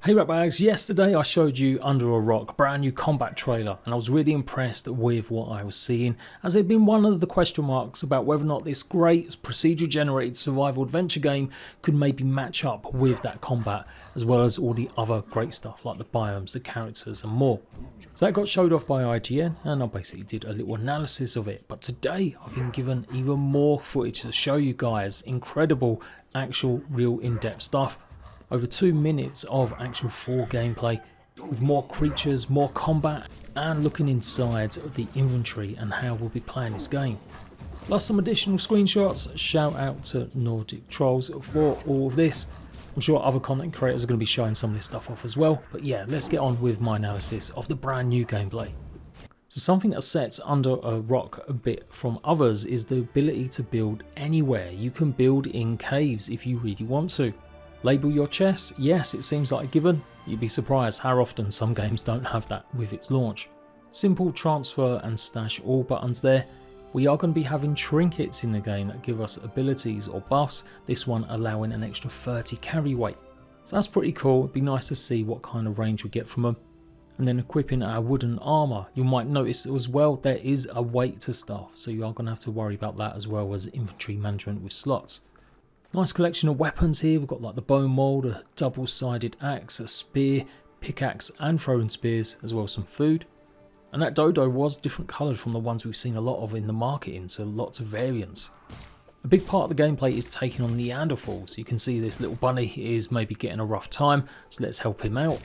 Hey RATBAGGERS, yesterday I showed you Under a Rock, brand new combat trailer, and I was really impressed with what I was seeing, as it had been one of the question marks about whether or not this great procedurally generated survival adventure game could maybe match up with that combat, as well as all the other great stuff like the biomes, the characters and more. So that got showed off by IGN and I basically did a little analysis of it, but today I've been given even more footage to show you guys, incredible actual real in-depth stuff. Over 2 minutes of actual full gameplay with more creatures, more combat, and looking inside the inventory and how we'll be playing this game. Plus some additional screenshots. Shout out to Nordic Trolls for all of this. I'm sure other content creators are going to be showing some of this stuff off as well. But yeah, let's get on with my analysis of the brand new gameplay. So something that sets Under a Rock a bit from others is the ability to build anywhere. You can build in caves if you really want to. Label your chests? Yes, it seems like a given. You'd be surprised how often some games don't have that with its launch. Simple transfer and stash all buttons there. We are going to be having trinkets in the game that give us abilities or buffs, this one allowing an extra 30 carry weight. So that's pretty cool. It'd be nice to see what kind of range we get from them. And then equipping our wooden armour. You might notice as well there is a weight to stuff, so you are going to have to worry about that as well as inventory management with slots. Nice collection of weapons here. We've got like the bone mold, a double-sided axe, a spear, pickaxe and throwing spears, as well as some food. And that dodo was different coloured from the ones we've seen a lot of in the marketing, so lots of variants. A big part of the gameplay is taking on Neanderthals. You can see this little bunny is maybe getting a rough time, so let's help him out.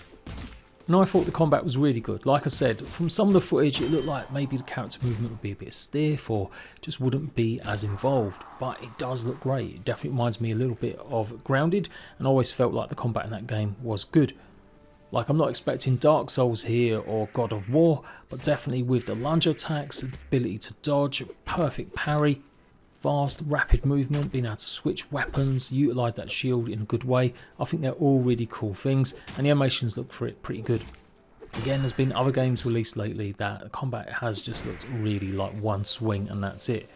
And I thought the combat was really good. Like I said, from some of the footage it looked like maybe the character movement would be a bit stiff or just wouldn't be as involved, but it does look great. It definitely reminds me a little bit of Grounded, and I always felt like the combat in that game was good. Like, I'm not expecting Dark Souls here or God of War, but definitely with the lunge attacks, the ability to dodge, perfect parry, fast, rapid movement, being able to switch weapons, utilise that shield in a good way. I think they're all really cool things, and the animations look for it pretty good. Again, there's been other games released lately that the combat has just looked really like one swing and that's it.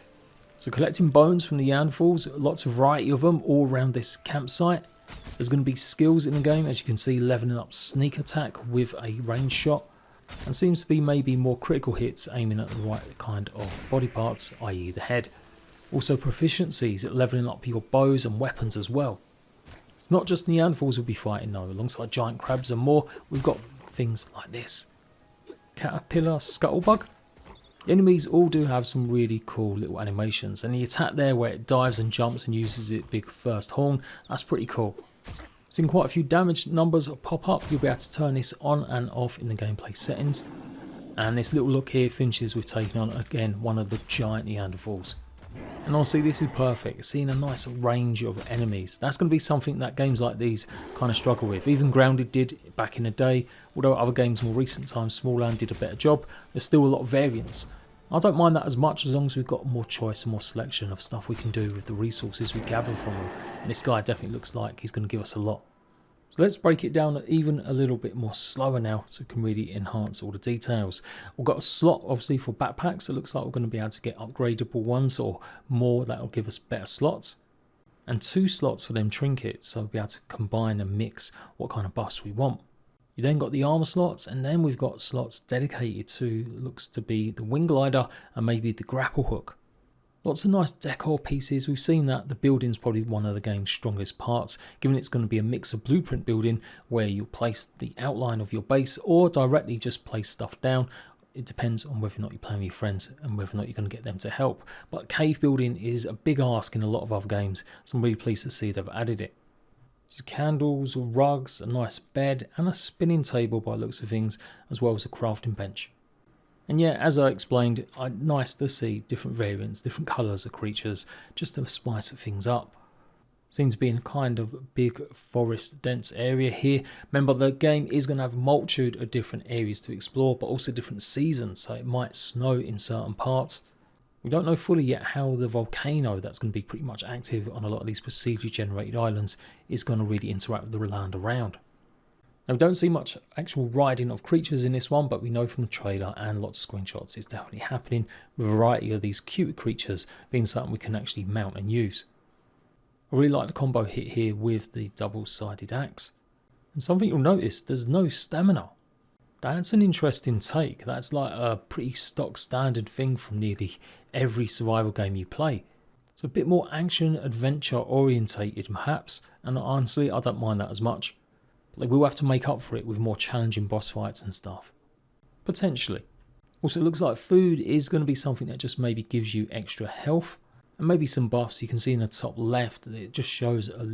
So collecting bones from the Neanderthals, lots of variety of them all around this campsite. There's going to be skills in the game, as you can see, leveling up sneak attack with a range shot, and seems to be maybe more critical hits aiming at the right kind of body parts, i.e. the head. Also proficiencies at levelling up your bows and weapons as well. It's not just Neanderthals we'll be fighting though, alongside giant crabs and more, we've got things like this. Caterpillar scuttlebug. The enemies all do have some really cool little animations, and the attack there where it dives and jumps and uses its big first horn, that's pretty cool. Seen quite a few damage numbers pop up. You'll be able to turn this on and off in the gameplay settings. And this little look here finishes with taking on again one of the giant Neanderthals. And honestly, this is perfect, seeing a nice range of enemies. That's going to be something that games like these kind of struggle with. Even Grounded did back in the day, although other games more recent times, Smallland did a better job. There's still a lot of variance. I don't mind that as much as long as we've got more choice and more selection of stuff we can do with the resources we gather from them. And this guy definitely looks like he's going to give us a lot. So let's break it down even a little bit more slower now so we can really enhance all the details. We've got a slot obviously for backpacks. It looks like we're going to be able to get upgradable ones or more that will give us better slots. And 2 slots for them trinkets, so we'll be able to combine and mix what kind of buffs we want. You then got the armor slots, and then we've got slots dedicated to, looks to be the wing glider and maybe the grapple hook. Lots of nice decor pieces. We've seen that the building's probably one of the game's strongest parts, given it's going to be a mix of blueprint building where you'll place the outline of your base or directly just place stuff down. It depends on whether or not you're playing with your friends and whether or not you're going to get them to help. But cave building is a big ask in a lot of other games, so I'm really pleased to see they've added it. There's candles, rugs, a nice bed and a spinning table by the looks of things, as well as a crafting bench. And yeah, as I explained, nice to see different variants, different colours of creatures, just to spice things up. Seems to be in kind of big forest dense area here. Remember, the game is going to have a multitude of different areas to explore, but also different seasons, so it might snow in certain parts. We don't know fully yet how the volcano that's going to be pretty much active on a lot of these procedurally generated islands is going to really interact with the land around. Now, we don't see much actual riding of creatures in this one, but we know from the trailer and lots of screenshots it's definitely happening, with a variety of these cute creatures being something we can actually mount and use. I really like the combo hit here with the double-sided axe. And something you'll notice, there's no stamina. That's an interesting take. That's like a pretty stock standard thing from nearly every survival game you play. It's a bit more action adventure orientated perhaps, and honestly I don't mind that as much. But they will have to make up for it with more challenging boss fights and stuff. Potentially. Also, it looks like food is going to be something that just maybe gives you extra health and maybe some buffs. You can see in the top left that it just shows a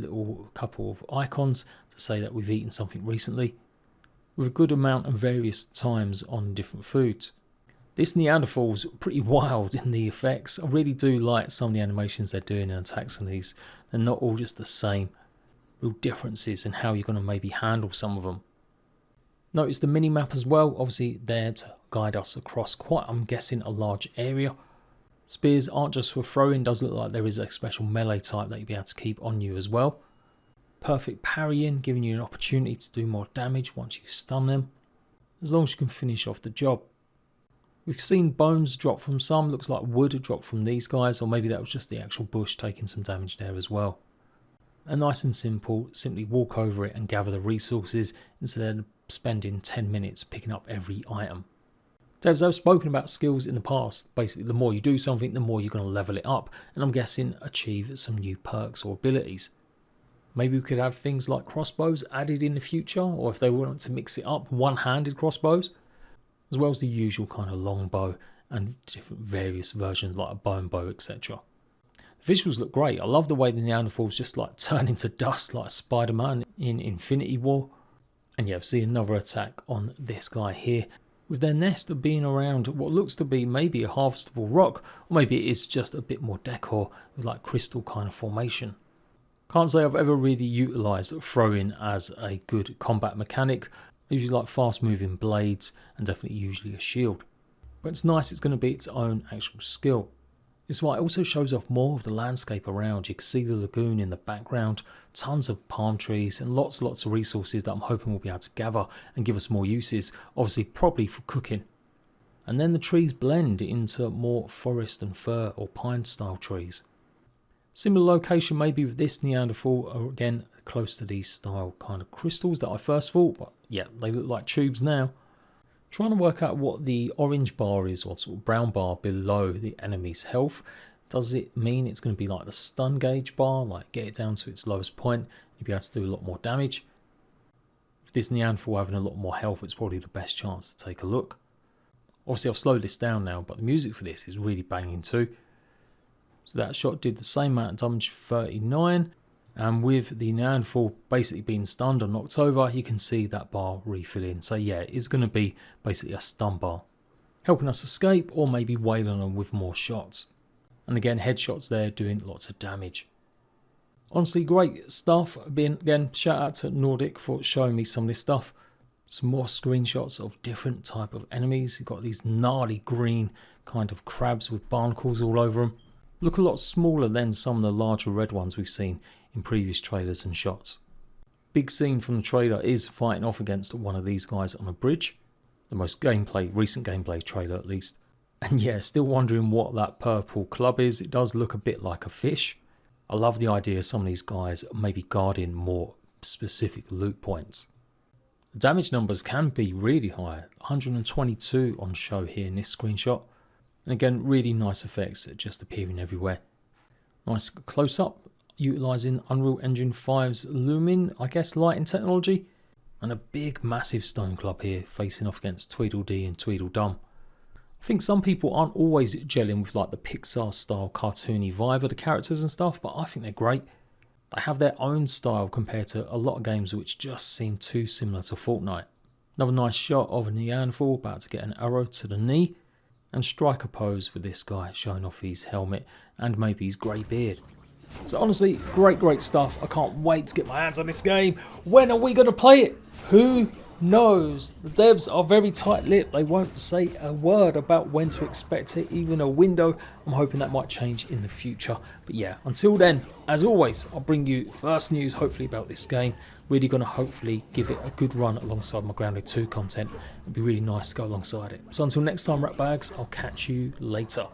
couple of icons to say that we've eaten something recently, with a good amount of various times on different foods. This Neanderthal's pretty wild in the effects. I really do like some of the animations they're doing in attacks on these. They're not all just the same. Real differences in how you're going to maybe handle some of them. Notice the mini-map as well, obviously there to guide us across quite, I'm guessing, a large area. Spears aren't just for throwing, does look like there is a special melee type that you'll be able to keep on you as well. Perfect parrying, giving you an opportunity to do more damage once you stun them, as long as you can finish off the job. We've seen bones drop from some, looks like wood drop from these guys, or maybe that was just the actual bush taking some damage there as well. And nice and simple, simply walk over it and gather the resources instead of spending 10 minutes picking up every item. Devs have spoken about skills in the past. Basically, the more you do something, the more you're going to level it up, and I'm guessing achieve some new perks or abilities. Maybe we could have things like crossbows added in the future, or if they wanted to mix it up, one-handed crossbows, as well as the usual kind of long bow and different various versions like a bone bow, etc. The visuals look great. I love the way the Neanderthals just like turn into dust like Spider-Man in Infinity War. And yeah, we see another attack on this guy here, with their nest being around what looks to be maybe a harvestable rock, or maybe it is just a bit more decor with like crystal kind of formation. Can't say I've ever really utilised throwing as a good combat mechanic. I usually like fast moving blades and definitely usually a shield. But it's nice it's going to be its own actual skill. This is why it also shows off more of the landscape around. You can see the lagoon in the background, tons of palm trees and lots of resources that I'm hoping we'll be able to gather and give us more uses, obviously probably for cooking. And then the trees blend into more forest and fir or pine style trees. Similar location maybe with this Neanderthal, or again close to these style kind of crystals that I first thought, but yeah, they look like tubes now. Trying to work out what the orange bar is, or sort of brown bar below the enemy's health. Does it mean it's going to be like the stun gauge bar, like get it down to its lowest point, you'll be able to do a lot more damage? With this Neanderthal having a lot more health, it's probably the best chance to take a look. Obviously I've slowed this down now, but the music for this is really banging too. So that shot did the same amount of damage, 39. And with the Neanderthal basically being stunned or knocked over, you can see that bar refilling. So yeah, it's going to be basically a stun bar, helping us escape or maybe wailing them with more shots. And again, headshots there doing lots of damage. Honestly, great stuff. Again, shout out to Nordic for showing me some of this stuff. Some more screenshots of different type of enemies. You've got these gnarly green kind of crabs with barnacles all over them. Look a lot smaller than some of the larger red ones we've seen in previous trailers and shots. Big scene from the trailer is fighting off against one of these guys on a bridge. The most recent gameplay trailer at least. And yeah, still wondering what that purple club is. It does look a bit like a fish. I love the idea of some of these guys maybe guarding more specific loot points. The damage numbers can be really high. 122 on show here in this screenshot. And again, really nice effects just appearing everywhere. Nice close up, utilising Unreal Engine 5's Lumin, I guess, lighting technology. And a big massive stone club here facing off against Tweedledee and Tweedledum. I think some people aren't always gelling with like the Pixar style cartoony vibe of the characters and stuff, but I think they're great. They have their own style compared to a lot of games which just seem too similar to Fortnite. Another nice shot of a Neanderthal about to get an arrow to the knee. And striker pose with this guy showing off his helmet and maybe his grey beard. So honestly, great stuff. I can't wait to get my hands on this game. When are we going to play it? Who knows? The devs are very tight-lipped. They won't say a word about when to expect it, even a window. I'm hoping that might change in the future. But yeah, until then, as always, I'll bring you first news hopefully about this game. Really going to hopefully give it a good run alongside my Grounded 2 content. It'd be really nice to go alongside it. So until next time, Ratbags, I'll catch you later.